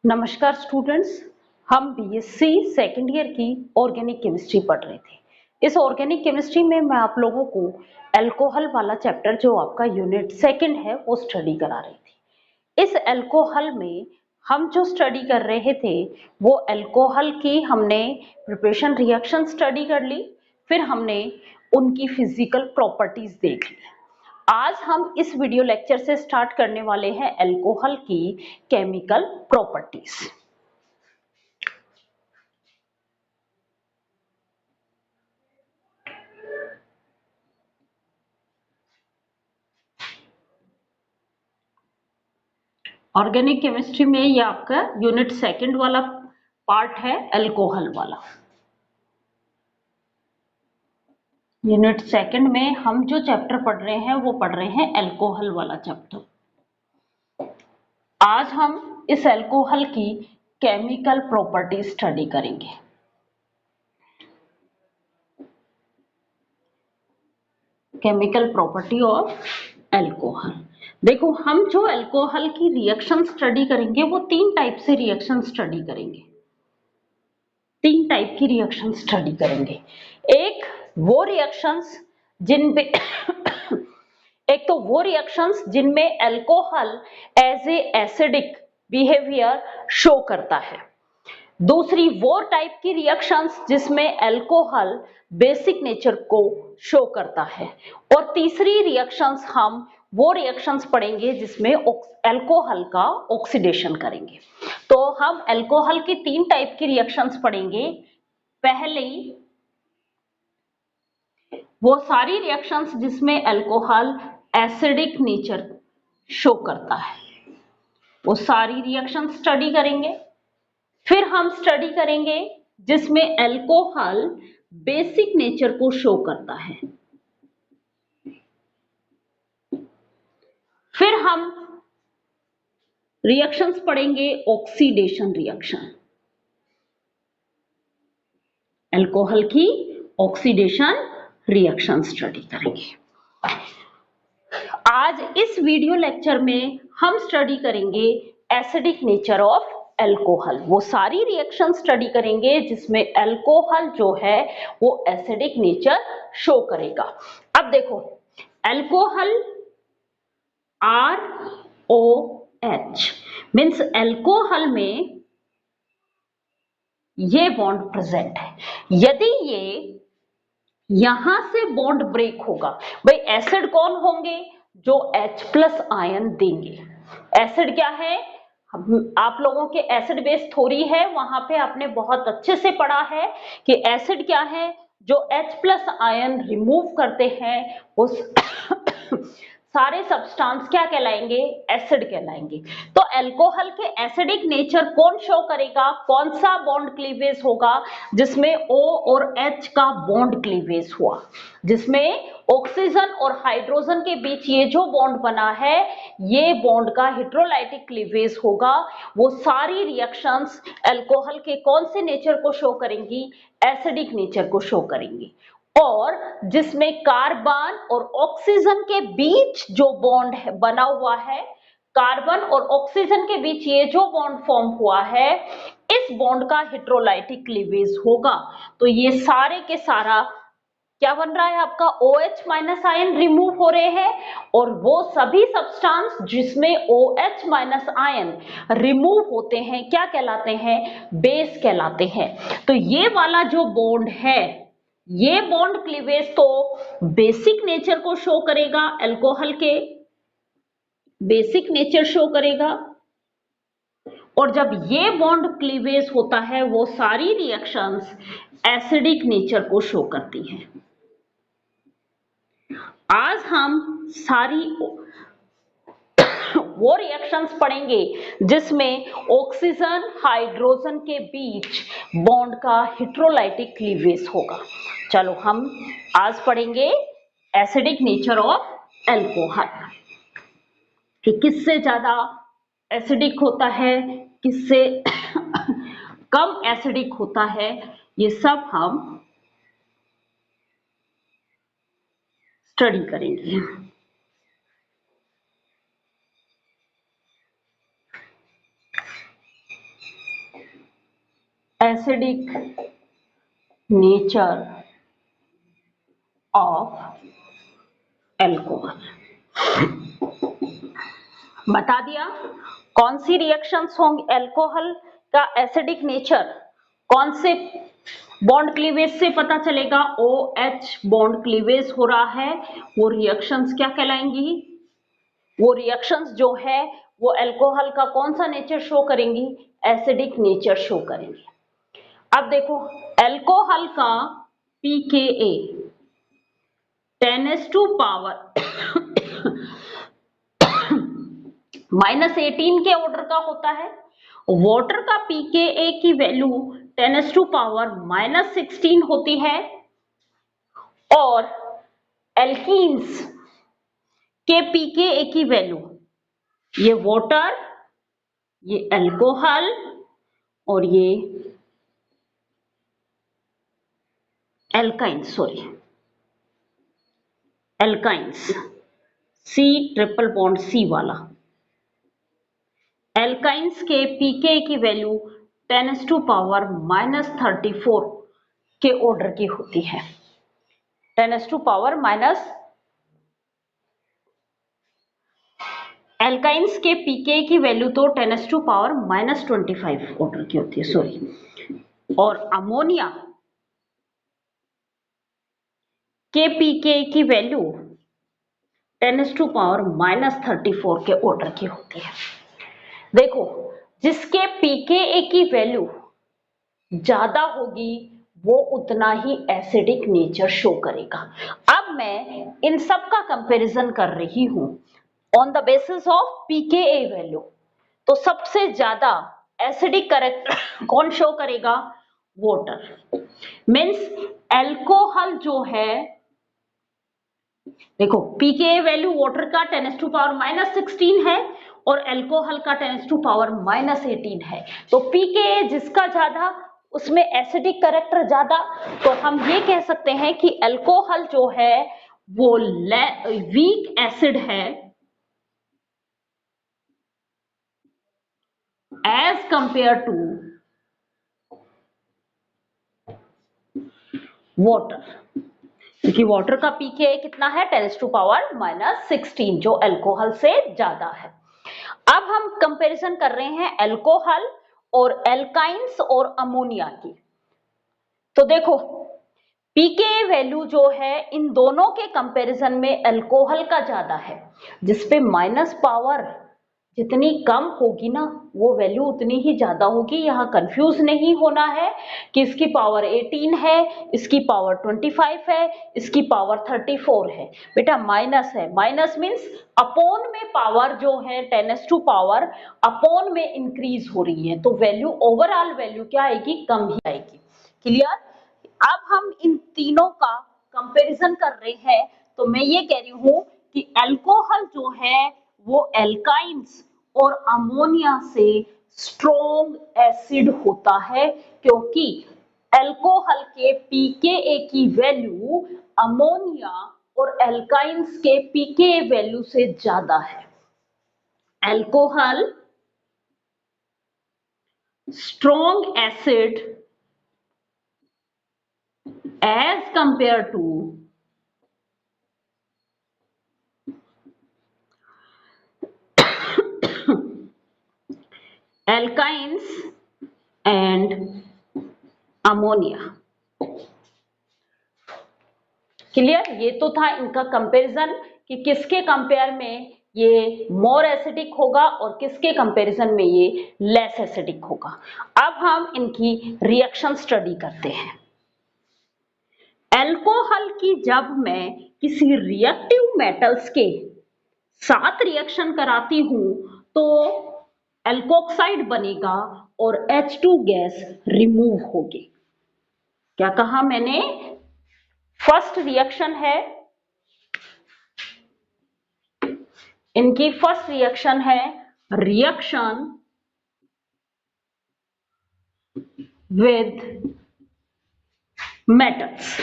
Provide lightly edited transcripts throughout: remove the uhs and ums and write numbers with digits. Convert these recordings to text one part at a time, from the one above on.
नमस्कार स्टूडेंट्स, हम BSc second year की ऑर्गेनिक केमिस्ट्री पढ़ रहे थे। इस ऑर्गेनिक केमिस्ट्री में मैं आप लोगों को अल्कोहल वाला चैप्टर जो आपका यूनिट सेकंड है वो स्टडी करा रही थी। इस अल्कोहल में हम जो स्टडी कर रहे थे वो अल्कोहल की हमने प्रिपरेशन रिएक्शन स्टडी कर ली, फिर हमने उनकी फिजिकल प्रॉपर्टीज देख ली। आज हम इस वीडियो लेक्चर से स्टार्ट करने वाले हैं अल्कोहल की केमिकल प्रॉपर्टीज। ऑर्गेनिक केमिस्ट्री में ये आपका यूनिट सेकंड वाला पार्ट है, अल्कोहल वाला। यूनिट सेकंड में हम जो चैप्टर पढ़ रहे हैं वो पढ़ रहे हैं अल्कोहल वाला चैप्टर। आज हम इस अल्कोहल की केमिकल प्रॉपर्टी स्टडी करेंगे। Chemical property of alcohol. देखो, हम जो अल्कोहल की रिएक्शन स्टडी करेंगे वो तीन टाइप से रिएक्शन स्टडी करेंगे। तीन टाइप की रिएक्शन स्टडी करेंगे। एक वो रिएक्शंस जिनमें एक तो वो रिएक्शंस जिनमें alcohol as a acidic behaviour show करता है। दूसरी वो टाइप की रिएक्शंस जिसमें अल्कोहल बेसिक नेचर को शो करता है। और तीसरी रिएक्शंस हम वो रिएक्शंस पढ़ेंगे जिसमें अल्कोहल का ऑक्सीडेशन करेंगे। तो हम अल्कोहल की तीन टाइप की रिएक्शंस पढ़ेंगे। पहली वो सारी रिएक्शंस जिसमें अल्कोहल एसिडिक नेचर शो करता है, वो सारी रिएक्शन स्टडी करेंगे। फिर हम स्टडी करेंगे जिसमें अल्कोहल बेसिक नेचर को शो करता है। फिर हम रिएक्शंस पढ़ेंगे ऑक्सीडेशन रिएक्शन, अल्कोहल की ऑक्सीडेशन रिएक्शन स्टडी करेंगे। आज इस वीडियो लेक्चर में हम स्टडी करेंगे एसिडिक नेचर ऑफ अल्कोहल। वो सारी रिएक्शन स्टडी करेंगे जिसमें अल्कोहल जो है वो एसिडिक नेचर शो करेगा। अब देखो, अल्कोहल ROH मीन्स अल्कोहल में ये बॉन्ड प्रेजेंट है। यदि ये यहां से बॉन्ड ब्रेक होगा, भाई एसिड कौन होंगे? जो H+ आयन देंगे। एसिड क्या है? आप लोगों के एसिड बेस थ्योरी है, वहां पे आपने बहुत अच्छे से पढ़ा है कि एसिड क्या है? जो H+ आयन रिमूव करते हैं उस सारे सब्सटेंस क्या कहलाएंगे? एसिड कहलाएंगे। तो अल्कोहल के एसिडिक नेचर कौन शो करेगा? कौन सा बॉन्ड क्लीवेज होगा? जिसमें O और H का बॉन्ड क्लीवेज हुआ, जिसमें ऑक्सीजन और हाइड्रोजन के बीच ये जो बॉन्ड बना है ये बॉन्ड का हेटेरोलाइटिक क्लीवेज होगा। वो सारी रिएक्शंस अल्कोहल के कौन से नेचर को शो करेंगी? एसिडिक नेचर को शो करेंगी। और जिसमें कार्बन और ऑक्सीजन के बीच जो बॉन्ड बना हुआ है, कार्बन और ऑक्सीजन के बीच ये जो बॉन्ड फॉर्म हुआ है, इस बॉन्ड का हेटेरोलाइटिक क्लीवेज होगा। तो ये सारे के सारा क्या बन रहा है? आपका OH- आयन रिमूव हो रहे हैं। और वो सभी सब्सटेंस जिसमें OH- आयन रिमूव होते हैं क्या कहलाते हैं? बेस कहलाते हैं। तो ये वाला जो बॉन्ड है, ये बॉन्ड क्लीवेज तो बेसिक नेचर को शो करेगा, अल्कोहल के बेसिक नेचर शो करेगा। और जब ये बॉन्ड क्लीवेज होता है वो सारी रिएक्शंस एसिडिक नेचर को शो करती हैं। आज हम सारी वो रिएक्शंस पढ़ेंगे जिसमें ऑक्सीजन हाइड्रोजन के बीच बॉन्ड का हेटेरोलाइटिक क्लीवेज होगा। चलो हम आज पढ़ेंगे एसिडिक नेचर ऑफ अल्कोहल, कि किससे ज्यादा एसिडिक होता है, किससे कम एसिडिक होता है, ये सब हम स्टडी करेंगे। Acidic nature of alcohol. बता दिया कौन सी रिएक्शंस होंगे, एल्कोहल का एसिडिक नेचर कौन से बॉन्ड क्लीवेज से पता चलेगा, OH बॉन्ड क्लीवेज हो रहा है। वो रिएक्शंस क्या कहलाएंगी, वो रिएक्शंस जो है वो एल्कोहल का कौन सा नेचर शो करेंगी, एसिडिक नेचर शो करेंगी। अब देखो एल्कोहल का pKa 10⁻18 के ऑर्डर का होता है। वाटर का pKa की वैल्यू 10⁻16 होती है और एल्कीन्स के pKa की वैल्यू, ये वाटर, ये एल्कोहल और ये alkynes, alkynes C triple bond C वाला, एल्काइंस के pKa की वैल्यू 10⁻34 के ऑर्डर की होती है। 10⁻, एल्काइंस के pKa की वैल्यू तो 10⁻25 ऑर्डर की होती है, और अमोनिया के pKa की वैल्यू 10⁻34 के ऑर्डर की होती है। देखो जिसके pKa की वैल्यू ज्यादा होगी वो उतना ही एसिडिक नेचर शो करेगा। अब मैं इन सब का कंपैरिजन कर रही हूं on the basis of pKa value. तो सबसे ज्यादा एसिडिक कैरेक्टर कौन शो करेगा, वाटर। मीन्स एल्कोहल जो है, देखो pKa वैल्यू वाटर का 10⁻16 है और एल्कोहल का 10⁻18 है। तो pKa जिसका ज्यादा उसमें एसिडिक कैरेक्टर ज्यादा, तो हम ये कह सकते हैं कि एल्कोहल जो है वो वीक एसिड है एज कंपेयर टू वाटर, क्योंकि वाटर का pKa कितना है 10⁻16 जो एल्कोहल से ज्यादा है। अब हम कंपैरिजन कर रहे हैं एल्कोहल और एल्काइंस और अमोनिया की। तो देखो pKa वैल्यू जो है इन दोनों के कंपैरिजन में एल्कोहल का ज्यादा है, जिसपे माइनस पावर जितनी कम होगी ना वो वैल्यू उतनी ही ज्यादा होगी। यहां कंफ्यूज नहीं होना है कि इसकी पावर 18 है, इसकी पावर 25 है, इसकी पावर 34 है। बेटा माइनस है, माइनस मीन्स अपॉन में पावर जो है 10⁻, अपॉन में इंक्रीज हो रही है, तो वैल्यू ओवरऑल वैल्यू क्या आएगी, कम ही आएगी। क्लियर। अब हम इन तीनों का कंपैरिजन कर रहे हैं, तो मैं ये कह रही हूं कि एल्कोहल जो है वो एल्काइंस और अमोनिया से स्ट्रॉन्ग एसिड होता है, क्योंकि एल्कोहल के pKa की वैल्यू अमोनिया और एल्काइंस के pKa वैल्यू से ज्यादा है। Alcohol strong acid as compared to alkynes and ammonia। Clear. ये तो था इनका कंपैरिजन कि किसके कंपेयर में ये मोर एसिडिक होगा और किसके कंपैरिजन में ये लेस एसिडिक होगा। अब हम इनकी रिएक्शन स्टडी करते हैं। एल्कोहल की जब मैं किसी रिएक्टिव मेटल्स के साथ रिएक्शन कराती हूं तो एल्कोक्साइड बनेगा और H2 गैस रिमूव होगी। क्या कहा मैंने, फर्स्ट रिएक्शन है, इनकी फर्स्ट रिएक्शन है रिएक्शन विद मेटल्स।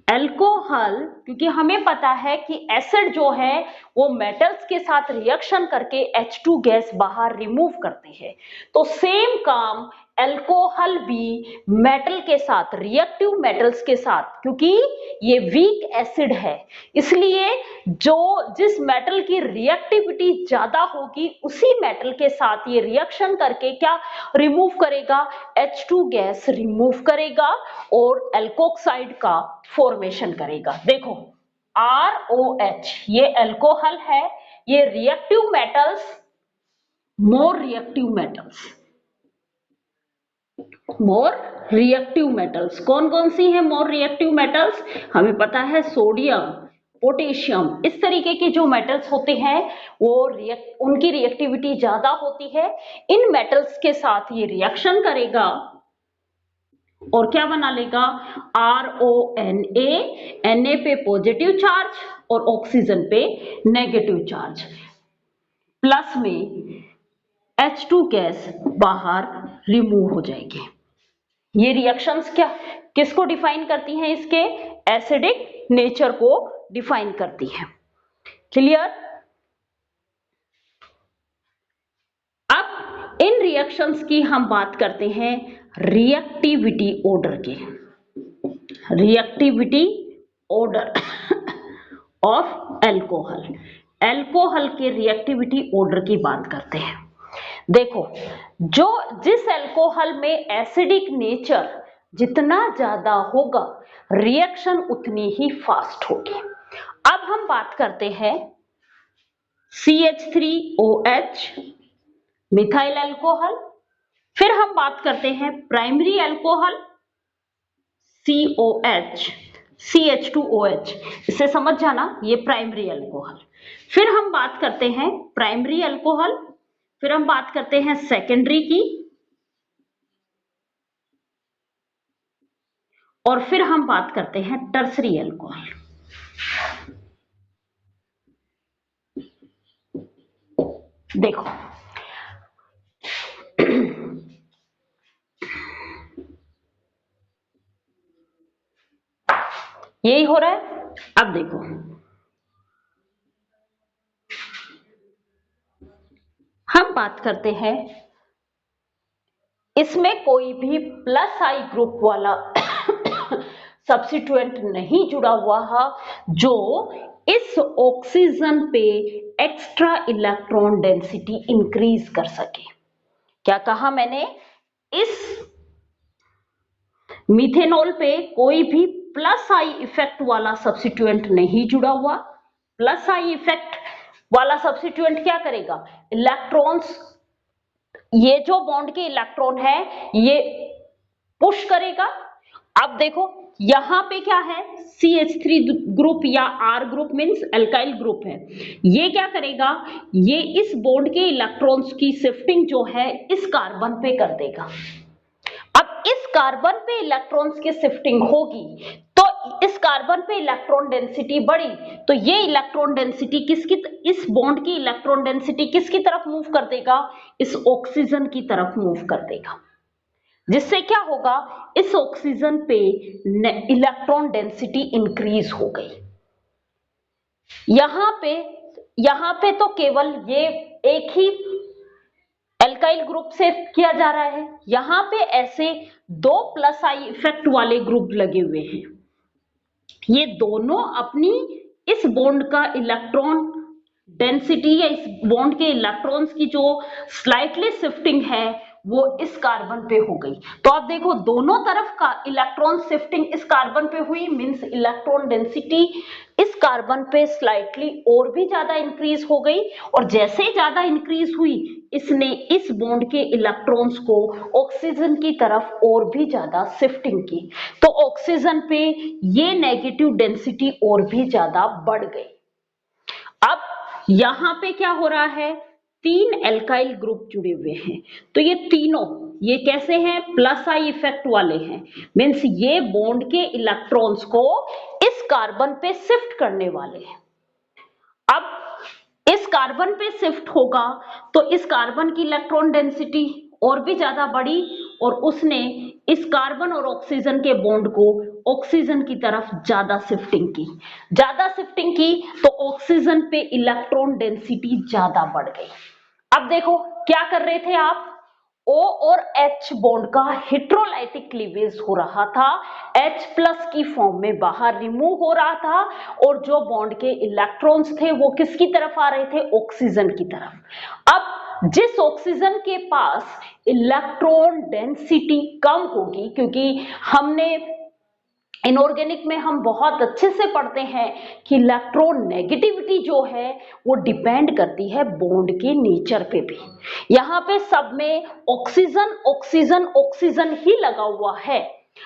एल्कोहल, क्योंकि हमें पता है कि एसिड जो है वो मेटल्स के साथ रिएक्शन करके H2 गैस बाहर रिमूव करते हैं, तो सेम काम एल्कोहल भी मेटल के साथ, रिएक्टिव मेटल्स के साथ, क्योंकि ये वीक एसिड है इसलिए जिस मेटल की रिएक्टिविटी ज्यादा होगी उसी मेटल के साथ ये रिएक्शन करके क्या रिमूव करेगा, H2 गैस रिमूव करेगा और एल्कोक्साइड का फॉर्मेशन करेगा। देखो ROH ये एल्कोहल है, ये reactive metals, more reactive metals कौन कौन सी है मोर रिएक्टिव मेटल्स, हमें पता है सोडियम, पोटेशियम, इस तरीके के जो मेटल्स होते हैं वो उनकी रिएक्टिविटी ज्यादा होती है। इन मेटल्स के साथ ये रिएक्शन करेगा और क्या बना लेगा, RONA, Na पे पॉजिटिव चार्ज और ऑक्सीजन पे नेगेटिव चार्ज, प्लस में H2 गैस बाहर रिमूव हो जाएगी। ये रिएक्शंस क्या किसको डिफाइन करती हैं, इसके एसिडिक नेचर को डिफाइन करती है। क्लियर? अब इन रिएक्शंस की हम बात करते हैं रिएक्टिविटी ऑर्डर के, reactivity order of alcohol, alcohol के रिएक्टिविटी ऑर्डर की बात करते हैं। देखो जिस एल्कोहल में एसिडिक नेचर जितना ज्यादा होगा रिएक्शन उतनी ही फास्ट होगी। अब हम बात करते हैं CH3OH मिथाइल अल्कोहल, फिर हम बात करते हैं प्राइमरी अल्कोहल COH CH2OH, इसे समझ जाना ये प्राइमरी अल्कोहल। फिर हम बात करते हैं प्राइमरी अल्कोहल, फिर हम बात करते हैं सेकेंडरी की, और फिर हम बात करते हैं टर्सरी अल्कोहल। देखो यही हो रहा है। अब देखो हम बात करते हैं इसमें कोई भी प्लस आई ग्रुप वाला सब्स्टिट्यूएंट नहीं जुड़ा हुआ है जो इस ऑक्सीजन पे एक्स्ट्रा इलेक्ट्रॉन डेंसिटी इंक्रीज कर सके। क्या कहा मैंने, इस मिथेनॉल पे कोई भी प्लस आई इफेक्ट वाला सब्स्टिट्यूएंट नहीं जुड़ा हुआ। प्लस आई इफेक्ट वाला सब्स्टिट्यूएंट क्या करेगा, इलेक्ट्रॉन्स, ये जो बॉन्ड के इलेक्ट्रॉन है ये पुश करेगा। अब देखो यहां पे क्या है, CH3 ग्रुप या R group means alkyl group है, ये क्या करेगा, ये इस बॉन्ड के इलेक्ट्रॉन्स की शिफ्टिंग जो है इस कार्बन पे कर देगा। अब इस कार्बन पे इलेक्ट्रॉन्स की शिफ्टिंग होगी तो इस कार्बन पे इलेक्ट्रॉन डेंसिटी बढ़ी, तो ये इलेक्ट्रॉन डेंसिटी इस बॉन्ड की इलेक्ट्रॉन डेंसिटी किसकी तरफ मूव कर देगा, इस ऑक्सीजन की तरफ मूव कर देगा, जिससे क्या होगा, इस ऑक्सीजन पे इलेक्ट्रॉन डेंसिटी इंक्रीज हो गई। यहां पे तो केवल ये एक ही एल्काइल ग्रुप से किया जा रहा है, यहां पे ऐसे दो प्लस आई इफेक्ट वाले ग्रुप लगे हुए हैं, ये दोनों अपनी इस बॉन्ड का इलेक्ट्रॉन डेंसिटी या इस बॉन्ड के इलेक्ट्रॉन्स की जो स्लाइटली शिफ्टिंग है वो इस कार्बन पे हो गई। तो आप देखो दोनों तरफ का इलेक्ट्रॉन शिफ्टिंग इस कार्बन पे हुई, मींस इलेक्ट्रॉन डेंसिटी इस कार्बन पे स्लाइटली और भी ज्यादा इंक्रीज हो गई, और जैसे ही ज्यादा इंक्रीज हुई इसने इस बॉन्ड के इलेक्ट्रॉन्स को ऑक्सीजन की तरफ और भी ज्यादा शिफ्टिंग की, तो ऑक्सीजन पे ये नेगेटिव डेंसिटी और भी ज्यादा बढ़ गई। अब यहां पे क्या हो रहा है, तीन एल्काइल ग्रुप जुड़े हुए हैं, तो ये तीनों ये कैसे हैं, प्लस आई इफेक्ट वाले हैं, मींस ये बॉन्ड के इलेक्ट्रॉन्स को इस कार्बन पे शिफ्ट करने वाले हैं। अब इस कार्बन पे शिफ्ट होगा तो इस कार्बन की इलेक्ट्रॉन डेंसिटी और भी ज्यादा बढ़ी और उसने इस कार्बन और ऑक्सीजन के बॉन्ड को ऑक्सीजन की तरफ ज्यादा शिफ्टिंग की तो ऑक्सीजन पे इलेक्ट्रॉन डेंसिटी ज्यादा बढ़ गई। अब देखो क्या कर रहे थे आप, O और H बॉन्ड का हेटेरोलाइटिक क्लीवेज हो रहा था, H प्लस की फॉर्म में बाहर रिमूव हो रहा था और जो बॉन्ड के इलेक्ट्रॉन्स थे वो किसकी तरफ आ रहे थे, ऑक्सीजन की तरफ। अब जिस ऑक्सीजन के पास इलेक्ट्रॉन डेंसिटी कम होगी, क्योंकि हमने इनऑर्गेनिक में हम बहुत अच्छे से पढ़ते हैं कि इलेक्ट्रॉन नेगेटिविटी जो है वो डिपेंड करती है बॉन्ड के नेचर पे भी। यहाँ पे सब में ऑक्सीजन ऑक्सीजन ऑक्सीजन ही लगा हुआ है,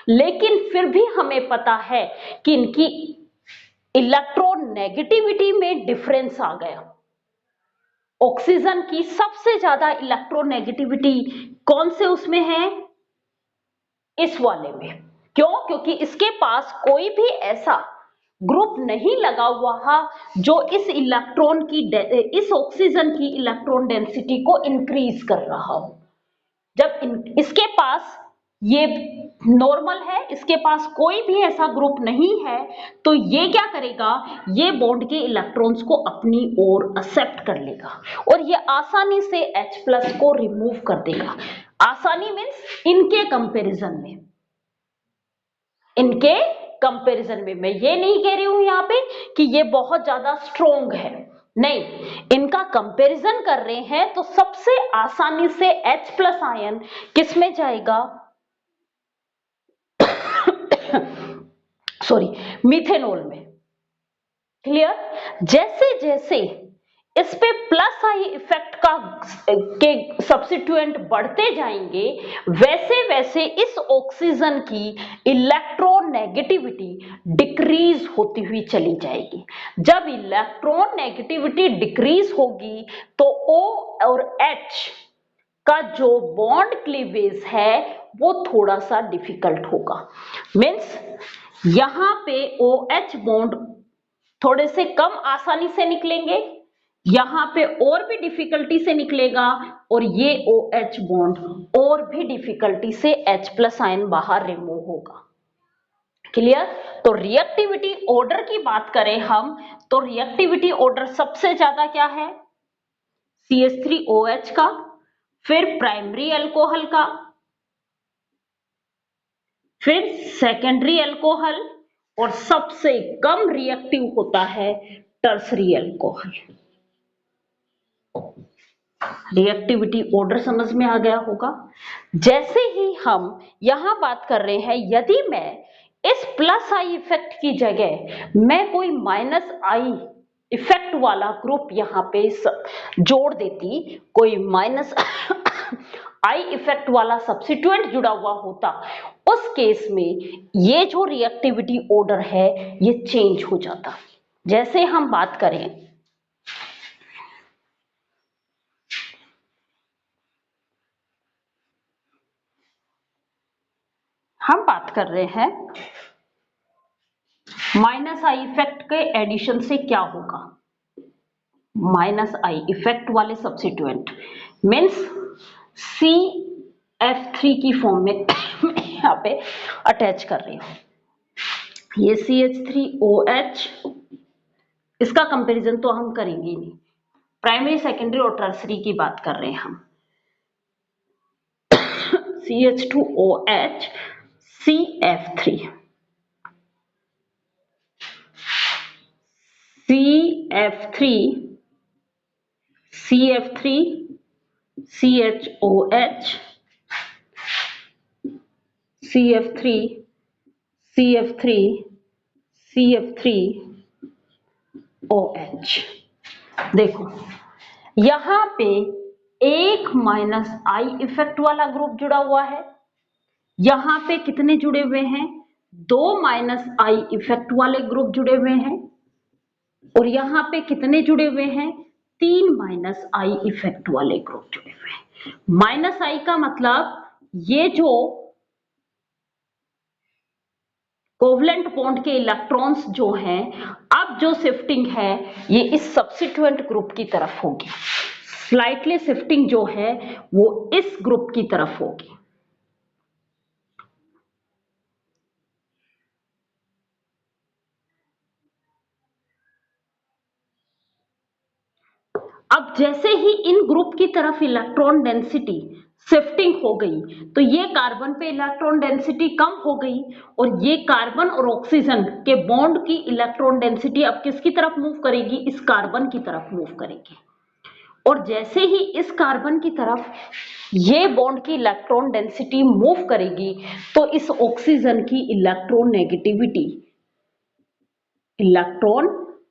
लेकिन फिर भी हमें पता है कि इनकी इलेक्ट्रॉन नेगेटिविटी में डिफरेंस आ गया। ऑक्सीजन की सबसे ज्यादा इलेक्ट्रॉन नेगेटिविटी कौन से उसमें है, इस वाले में। क्यों? क्योंकि इसके पास कोई भी ऐसा ग्रुप नहीं लगा हुआ है जो इस ऑक्सीजन की इलेक्ट्रॉन डेंसिटी को इंक्रीज कर रहा हो। जब इसके पास ये नॉर्मल है, इसके पास कोई भी ऐसा ग्रुप नहीं है, तो ये क्या करेगा, ये बॉन्ड के इलेक्ट्रॉन्स को अपनी ओर एक्सेप्ट कर लेगा और ये आसानी से H प्लस को रिमूव कर देगा। आसानी मीन्स इनके कंपैरिजन में मैं ये नहीं कह रही हूं यहां पे कि ये बहुत ज्यादा स्ट्रोंग है, नहीं, इनका कंपैरिजन कर रहे हैं तो सबसे आसानी से H प्लस आयन किस में जाएगा, सॉरी, मिथेनॉल में। क्लियर? जैसे जैसे इस पे प्लस आई इफेक्ट के सब्स्टिट्यूएंट बढ़ते जाएंगे, वैसे वैसे इस ऑक्सीजन की इलेक्ट्रॉन नेगेटिविटी डिक्रीज होती हुई चली जाएगी। जब इलेक्ट्रॉन नेगेटिविटी डिक्रीज होगी तो O और H का जो बॉन्ड क्लीवेज है वो थोड़ा सा डिफिकल्ट होगा। मीन्स यहां पे OH बॉन्ड थोड़े से कम आसानी से निकलेंगे, यहां पे और भी डिफिकल्टी से निकलेगा और ये OH बॉन्ड और भी डिफिकल्टी से H प्लस आयन बाहर रिमूव होगा। क्लियर? तो रिएक्टिविटी ऑर्डर की बात करें हम, तो रिएक्टिविटी ऑर्डर सबसे ज्यादा क्या है, CH3OH का, फिर प्राइमरी अल्कोहल का, फिर सेकेंडरी अल्कोहल और सबसे कम रिएक्टिव होता है टर्सरी अल्कोहल। रिएक्टिविटी ऑर्डर समझ में आ गया होगा। जैसे ही हम यहां बात कर रहे हैं, यदि मैं इस प्लस आई इफेक्ट की जगह मैं कोई माइनस आई इफेक्ट वाला ग्रुप यहां पे जोड़ देती, कोई माइनस आई इफेक्ट वाला सब्स्टिट्यूएंट जुड़ा हुआ होता, उस केस में ये जो रिएक्टिविटी ऑर्डर है ये चेंज हो जाता। जैसे हम बात करें, हम बात कर रहे हैं माइनस आई इफेक्ट के एडिशन से क्या होगा, माइनस आई इफेक्ट वाले सब्स्टिट्यूएंट मीन्स CF3 की फॉर्म में यहाँ पे अटैच कर रही हूं। ये CH3OH, इसका कंपैरिजन तो हम करेंगे नहीं, प्राइमरी सेकेंडरी और टर्सरी की बात कर रहे हैं हम। CH2OH CF3 CF3 CHOH CF3 CF3 CF3OH। देखो यहां पे एक माइनस आई इफेक्ट वाला ग्रुप जुड़ा हुआ है, यहां पे कितने जुड़े हुए हैं, दो माइनस आई इफेक्ट वाले ग्रुप जुड़े हुए हैं और यहां पे कितने जुड़े हुए हैं, तीन माइनस आई इफेक्ट वाले ग्रुप जुड़े हुए हैं। माइनस आई का मतलब ये जो कोवलेंट बॉन्ड के इलेक्ट्रॉन्स जो हैं, अब जो शिफ्टिंग है ये इस सब्स्टिट्यूएंट ग्रुप की तरफ होगी। स्लाइटली शिफ्टिंग जो है वो इस ग्रुप की तरफ होगी। अब जैसे ही इन ग्रुप की तरफ इलेक्ट्रॉन डेंसिटी शिफ्टिंग हो गई तो ये कार्बन पे इलेक्ट्रॉन डेंसिटी कम हो गई और ये कार्बन और ऑक्सीजन के बॉन्ड की इलेक्ट्रॉन डेंसिटी अब किसकी तरफ मूव करेगी, इस कार्बन की तरफ मूव करेगी। और जैसे ही इस कार्बन की तरफ ये बॉन्ड की इलेक्ट्रॉन डेंसिटी मूव करेगी तो इस ऑक्सीजन की इलेक्ट्रॉन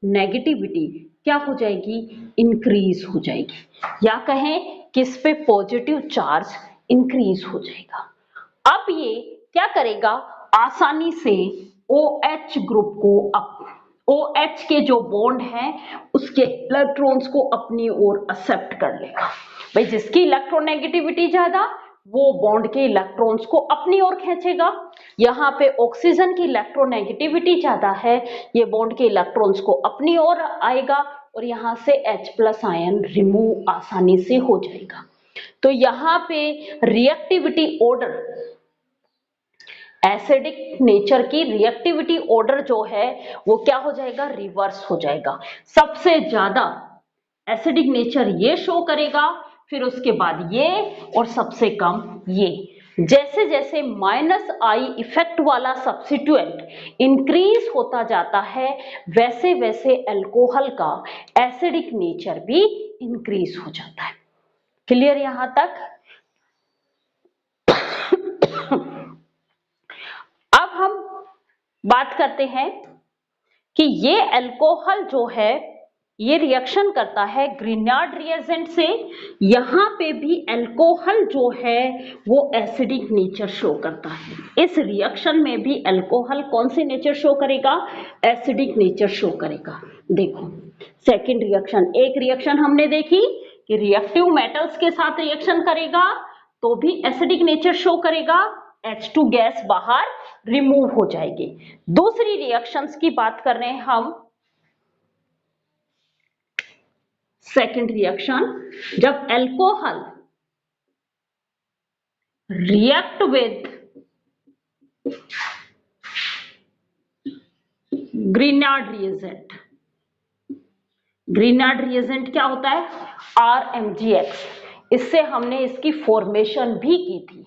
नेगेटिविटी क्या हो जाएगी, इंक्रीज हो जाएगी, या कहें किस पे पॉजिटिव चार्ज इंक्रीज हो जाएगा। अब ये क्या करेगा, आसानी से OH ग्रुप को OH के जो बॉन्ड है उसके इलेक्ट्रॉन्स को अपनी ओर एक्सेप्ट कर लेगा। भाई जिसकी इलेक्ट्रोनेगेटिविटी ज्यादा वो बॉन्ड के इलेक्ट्रॉन्स को अपनी ओर खींचेगा। यहाँ पे ऑक्सीजन की इलेक्ट्रोनेगेटिविटी ज्यादा है, ये बॉन्ड के इलेक्ट्रॉन्स को अपनी ओर आएगा और यहाँ से H+ आयन रिमूव आसानी से हो जाएगा। तो यहाँ पे रिएक्टिविटी ऑर्डर, एसिडिक नेचर की रिएक्टिविटी ऑर्डर जो है वो क्या हो जाएगा, रिवर्स हो जाएगा। सबसे ज्यादा एसिडिक नेचर ये शो करेगा, फिर उसके बाद ये, और सबसे कम ये। जैसे जैसे -I इफेक्ट वाला सब्स्टिट्यूएंट इंक्रीज होता जाता है वैसे वैसे अल्कोहल का एसिडिक नेचर भी इंक्रीज हो जाता है। क्लियर यहां तक? अब हम बात करते हैं कि ये अल्कोहल जो है ये रिएक्शन करता है ग्रिनार्ड रिएजेंट से। यहां पे भी अल्कोहल जो है वो एसिडिक नेचर शो करता है। इस रिएक्शन में भी अल्कोहल कौन सी नेचर शो करेगा, एसिडिक नेचर शो करेगा। देखो सेकंड रिएक्शन, एक रिएक्शन हमने देखी कि रिएक्टिव मेटल्स के साथ रिएक्शन करेगा तो भी एसिडिक नेचर शो करेगा, H2 गैस बाहर रिमूव हो जाएगी। दूसरी रिएक्शंस की बात कर रहे हैं हम, सेकेंड रिएक्शन, जब alcohol react with Grignard reagent, Grignard reagent क्या होता है, RMgX, इससे हमने इसकी फॉर्मेशन भी की थी।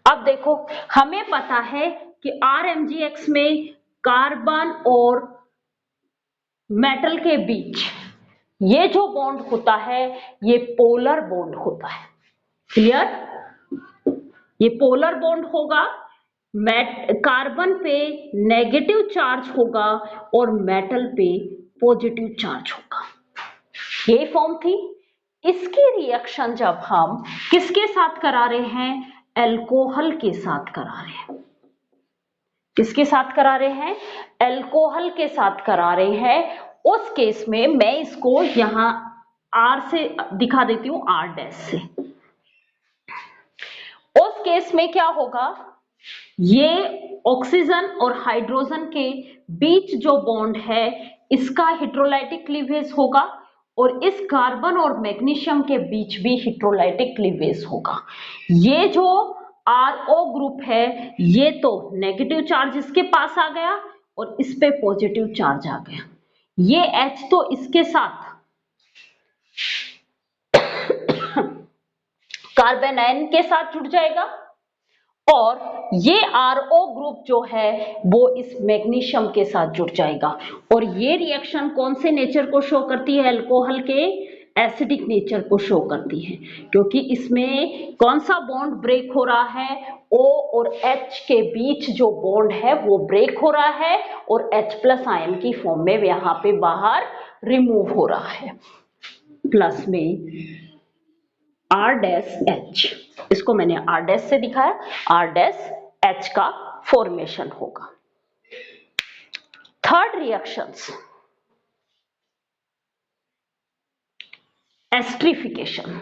अब देखो हमें पता है कि RMgX में कार्बन और मेटल के बीच ये जो बॉन्ड होता है ये पोलर बॉन्ड होता है। क्लियर? ये पोलर बॉन्ड होगा, कार्बन पे नेगेटिव चार्ज होगा और मेटल पे पॉजिटिव चार्ज होगा। ये फॉर्म थी। इसकी रिएक्शन जब हम किसके साथ करा रहे हैं, अल्कोहल के साथ करा रहे हैं। किसके साथ करा रहे हैं, अल्कोहल के साथ करा रहे हैं। उस केस में मैं इसको यहां R से दिखा देती हूं, R' से। उस केस में क्या होगा, ये ऑक्सीजन और हाइड्रोजन के बीच जो बॉन्ड है इसका हेटेरोलाइटिक क्लीवेज होगा और इस कार्बन और मैग्नीशियम के बीच भी हेटेरोलाइटिक क्लीवेज होगा। ये जो RO ग्रुप है ये तो नेगेटिव चार्ज इसके पास आ गया और इस पे पॉजिटिव चार्ज आ गया। ये H तो इसके साथ कार्बन आयन के साथ जुड़ जाएगा और ये RO ग्रुप जो है वो इस मैग्नीशियम के साथ जुड़ जाएगा। और ये रिएक्शन कौन से नेचर को शो करती है, अल्कोहल के एसिडिक नेचर को शो करती है, क्योंकि इसमें कौन सा बॉन्ड ब्रेक हो रहा है, O और H के बीच जो बॉन्ड है वो ब्रेक हो रहा है और H+ आयन की फॉर्म में यहाँ पे बाहर रिमूव हो रहा है। प्लस में R'H, इसको मैंने R' से दिखाया, R'H का फॉर्मेशन होगा। Third reactions, esterification.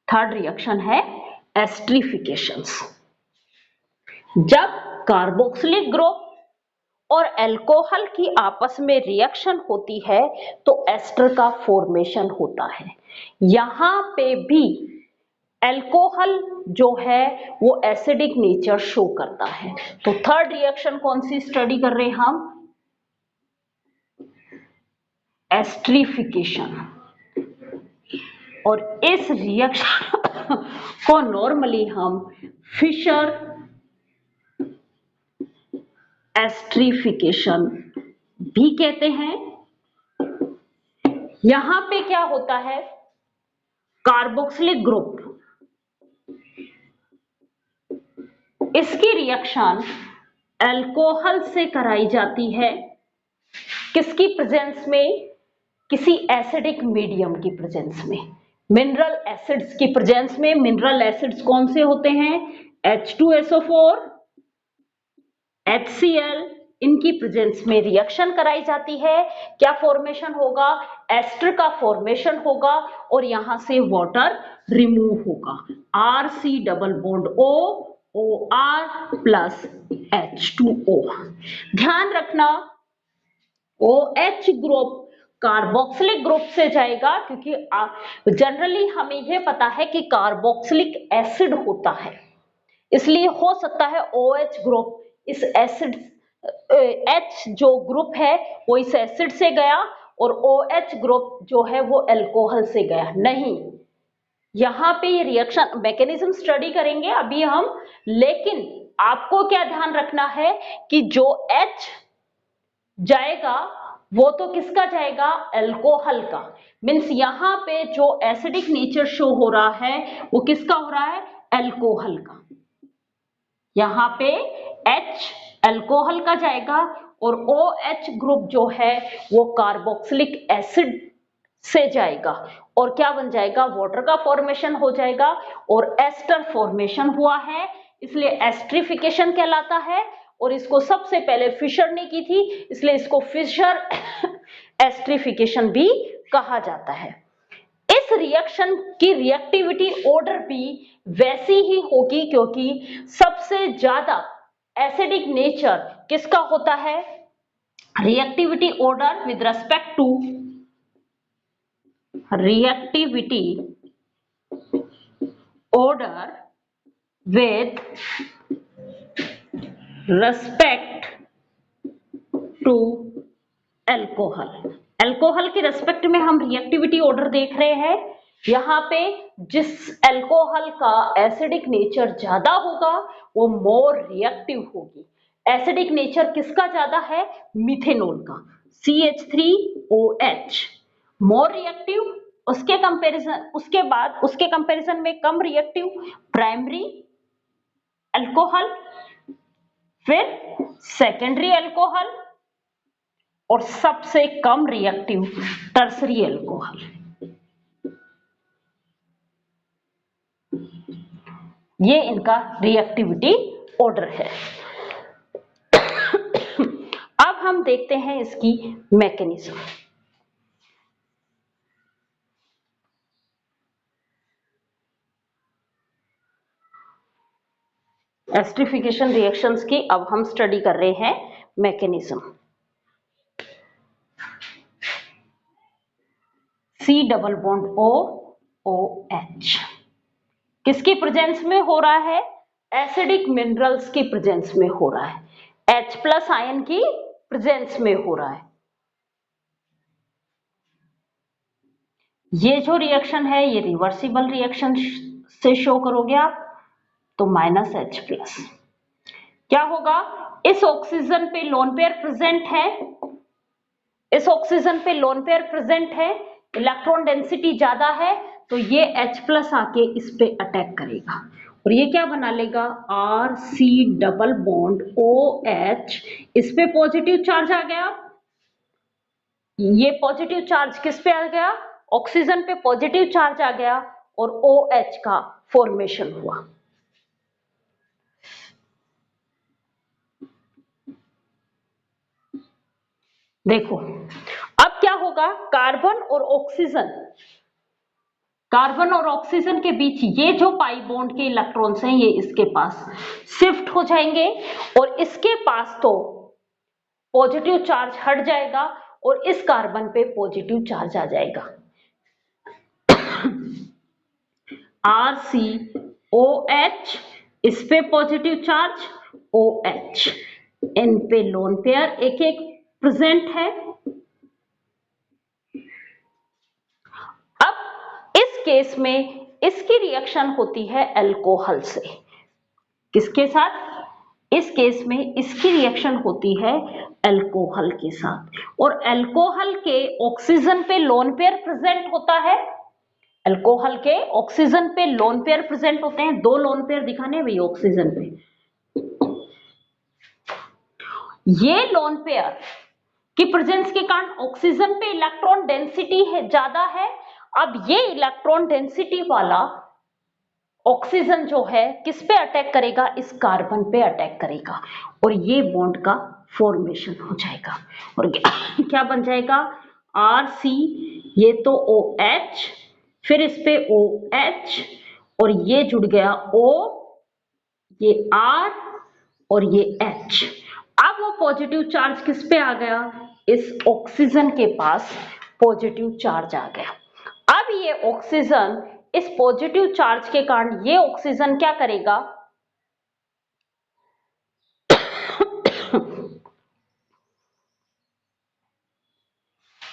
Third reaction है एस्ट्रिफिकेशंस। जब कार्बोक्सिलिक ग्रुप और अल्कोहल की आपस में रिएक्शन होती है तो एस्टर का फॉर्मेशन होता है। यहां पे भी अल्कोहल जो है वो एसिडिक नेचर शो करता है। तो थर्ड रिएक्शन कौन सी स्टडी कर रहे हैं हम? एस्ट्रिफिकेशन। और इस रिएक्शन को नॉर्मली हम फिशर एस्ट्रिफिकेशन भी कहते हैं। यहां पे क्या होता है, कार्बोक्सिलिक ग्रुप, इसकी रिएक्शन अल्कोहल से कराई जाती है। किसकी प्रेजेंस में? किसी एसिडिक मीडियम की प्रेजेंस में, मिनरल एसिड्स की प्रेजेंस में। मिनरल एसिड्स कौन से होते हैं? H2SO4, HCl, इनकी प्रेजेंस में रिएक्शन कराई जाती है। क्या फॉर्मेशन होगा? एस्टर का फॉर्मेशन होगा और यहां से वाटर रिमूव होगा। RC double bond O, OR plus H2O। ध्यान रखना, OH ग्रुप कार्बोक्सिलिक ग्रुप से जाएगा, क्योंकि जनरली हमें यह पता है कि कार्बोक्सिलिक एसिड होता है, इसलिए हो सकता है OH ग्रुप इस एसिड, H जो ग्रुप है वो इस एसिड से गया और OH ग्रुप जो है वो अल्कोहल से गया। नहीं, यहां पे ये रिएक्शन मैकेनिज्म स्टडी करेंगे अभी हम, लेकिन आपको क्या ध्यान रखना है कि जो H जाएगा वो तो किसका जाएगा? अल्कोहल का। मीन्स यहां पे जो एसिडिक नेचर शो हो रहा है वो किसका हो रहा है? अल्कोहल का। यहां पे H अल्कोहल का जाएगा और OH ग्रुप जो है वो कार्बोक्सिलिक एसिड से जाएगा और क्या बन जाएगा? वाटर का फॉर्मेशन हो जाएगा और एस्टर फॉर्मेशन हुआ है, इसलिए एस्ट्रिफिकेशन कहलाता है। और इसको सबसे पहले फिशर ने की थी, इसलिए इसको फिशर एस्ट्रिफिकेशन भी कहा जाता है। इस रिएक्शन की रिएक्टिविटी ऑर्डर भी वैसी ही होगी, क्योंकि सबसे ज्यादा एसिडिक नेचर किसका होता है? Reactivity order with respect to reactivity order with respect to alcohol। Alcohol के रेस्पेक्ट में हम रिएक्टिविटी ऑर्डर देख रहे हैं। यहां पे जिस अल्कोहल का एसिडिक नेचर ज्यादा होगा वो मोर रिएक्टिव होगी। एसिडिक नेचर किसका ज्यादा है? मिथेनॉल का, CH3OH मोर रिएक्टिव। उसके बाद उसके कंपैरिजन में कम रिएक्टिव प्राइमरी अल्कोहल, फिर सेकेंडरी अल्कोहल और सबसे कम रिएक्टिव टर्सरी अल्कोहल। ये इनका रिएक्टिविटी ऑर्डर है। अब हम देखते हैं इसकी मैकेनिज्म। एस्ट्रिफिकेशन रिएक्शंस की अब हम स्टडी कर रहे हैं mechanism. C double bond O, OH किसकी प्रेजेंस में हो रहा है? एसिडिक मिनरल्स की प्रेजेंस में हो रहा है, H प्लस आयन की प्रेजेंस में हो रहा है। ये जो रिएक्शन है ये रिवर्सिबल रिएक्शन से शो करोगे आप, तो -H+। क्या होगा? इस ऑक्सीजन पे लोन पेयर प्रेजेंट है, इस ऑक्सीजन पे लोन पेयर प्रेजेंट है, इलेक्ट्रॉन डेंसिटी ज्यादा है, तो ये H+ आके इस पे अटैक करेगा और ये क्या बना लेगा? RC डबल बॉन्ड OH, इस पे पॉजिटिव चार्ज आ गया। ये पॉजिटिव चार्ज किस पे आ गया? ऑक्सीजन पे पॉजिटिव चार्ज आ गया और OH का फॉर्मेशन हुआ। देखो अब क्या होगा? कार्बन और ऑक्सीजन के बीच ये जो पाई बॉन्ड के इलेक्ट्रॉन्स हैं ये इसके पास शिफ्ट हो जाएंगे और इसके पास तो पॉजिटिव चार्ज हट जाएगा और इस कार्बन पे पॉजिटिव चार्ज आ जाएगा। RCOH, इस पे पॉजिटिव चार्ज OH, इन पे लोन पेयर एक एक प्रेजेंट है। अब इस केस में इसकी रिएक्शन होती है अल्कोहल से। किसके साथ? इस केस में इसकी रिएक्शन होती है अल्कोहल के साथ, और अल्कोहल के ऑक्सीजन पे लोन पेयर प्रेजेंट होता है। अल्कोहल के ऑक्सीजन पे लोन पेयर प्रेजेंट होते हैं, 2 लोन पेयर दिखाने भाई ऑक्सीजन पे। ये लोन पेयर की प्रेजेंस के कारण ऑक्सीजन पे इलेक्ट्रॉन डेंसिटी है ज्यादा है। अब ये इलेक्ट्रॉन डेंसिटी वाला ऑक्सीजन जो है किस पे अटैक करेगा? इस कार्बन पे अटैक करेगा और ये बॉन्ड का फॉर्मेशन हो जाएगा। और क्या बन जाएगा? RC, ये तो OH, फिर इस पे OH, और ये जुड़ गया O, ये R और ये H। अब वो पॉजिटिव चार्ज किस पे आ गया? इस ऑक्सीजन के पास पॉजिटिव चार्ज आ गया। अब ये ऑक्सीजन इस पॉजिटिव चार्ज के कारण ये ऑक्सीजन क्या करेगा?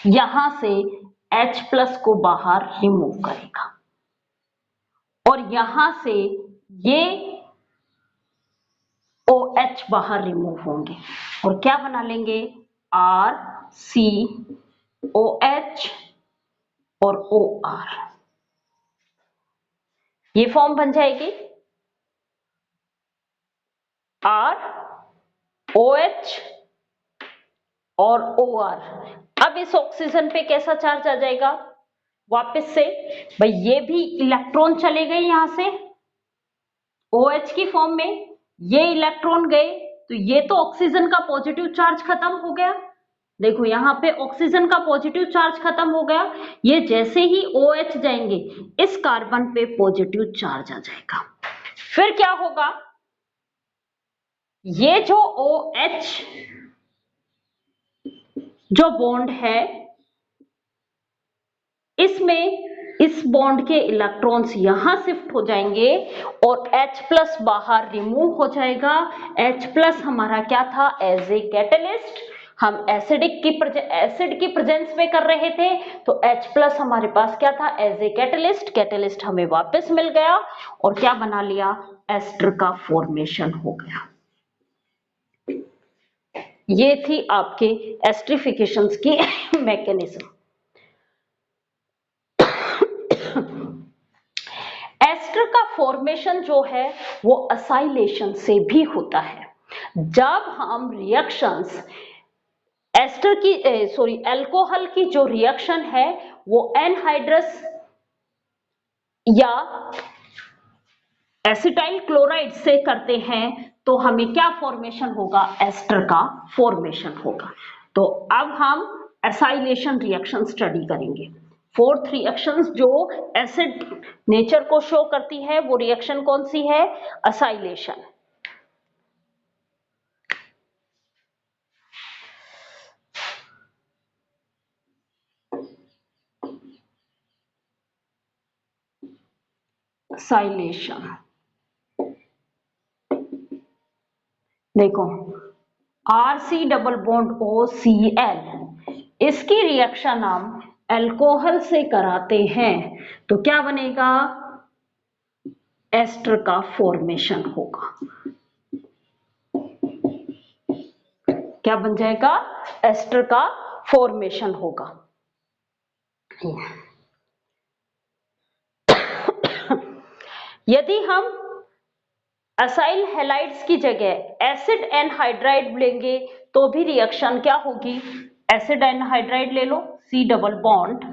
यहां से H+ को बाहर रिमूव करेगा और यहां से ये OH बाहर रिमूव होंगे और क्या बना लेंगे? RCOH और OR, ये फॉर्म बन जाएगी ROH और OR। अब इस ऑक्सीजन पे कैसा चार्ज आ जाएगा? वापस से भाई ये भी इलेक्ट्रॉन चले गए यहां से OH की फॉर्म में, ये इलेक्ट्रॉन गए तो ये तो ऑक्सीजन का पॉजिटिव चार्ज खत्म हो गया। देखो यहां पे ऑक्सीजन का पॉजिटिव चार्ज खत्म हो गया। ये जैसे ही OH जाएंगे इस कार्बन पे पॉजिटिव चार्ज आ जाएगा। फिर क्या होगा? ये जो OH जो बॉन्ड है इसमें इस बॉन्ड के इलेक्ट्रॉन्स यहां शिफ्ट हो जाएंगे और H+ बाहर रिमूव हो जाएगा। H+ हमारा क्या था? As a catalyst. हम एसिड की प्रेजेंस में कर रहे थे तो H+ हमारे पास क्या था? As a catalyst. कैटलिस्ट हमें वापस मिल गया और क्या बना लिया? एस्टर का फॉर्मेशन हो गया। ये थी आपके एस्टरिफिकेशंस की मैकेनिज्म। एस्टर का फॉर्मेशन जो है वो असाइलेशन से भी होता है। जब हम रिएक्शंस एस्टर की अल्कोहल की जो रिएक्शन है वो एनहाइड्रस या एसिटाइल क्लोराइड से करते हैं तो हमें क्या फॉर्मेशन होगा? एस्टर का फॉर्मेशन होगा। तो अब हम एसाइलेशन रिएक्शन स्टडी करेंगे। 4th रिएक्शंस जो एसिड नेचर को शो करती है वो रिएक्शन कौन सी है? असाइलेशन। असाइलेशन देखो RC डबल बॉन्ड OCl, इसकी रिएक्शन हम अल्कोहल से कराते हैं तो क्या बनेगा? एस्टर का फॉर्मेशन होगा। क्या बन जाएगा? एस्टर का फॉर्मेशन होगा। यदि हम असाइल हैलाइड्स की जगह एसिड एनहाइड्राइड लेंगे तो भी रिएक्शन क्या होगी? एसिड एनहाइड्राइड ले लो, C double bond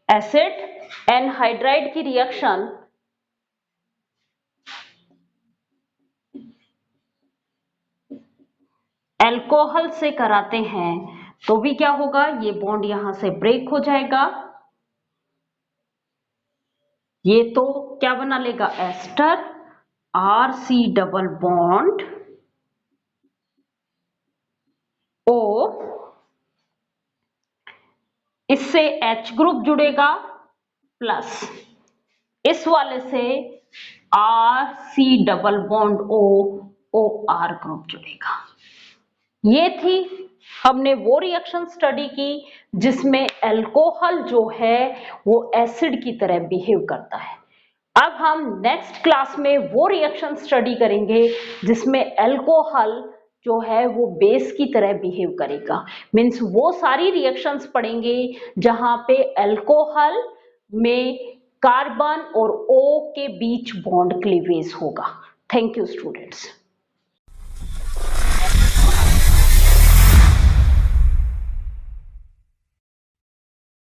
acid anhydride की रिएक्शन अल्कोहल से कराते हैं तो भी क्या होगा? ये बॉन्ड यहां से ब्रेक हो जाएगा। ये तो क्या बना लेगा? Ester RC double bond O, इससे H ग्रुप जुड़ेगा प्लस इस वाले से RC double bond O, OR group जुड़ेगा। ये थी हमने वो रिएक्शन स्टडी की जिसमें अल्कोहल जो है वो एसिड की तरह बिहेव करता है। अब हम नेक्स्ट क्लास में वो रिएक्शन स्टडी करेंगे जिसमें अल्कोहल जो है वो बेस की तरह बिहेव करेगा। मीन्स वो सारी रिएक्शंस पढ़ेंगे जहां पे अल्कोहल में कार्बन और O के बीच बॉन्ड क्लीवेज होगा। Thank you students.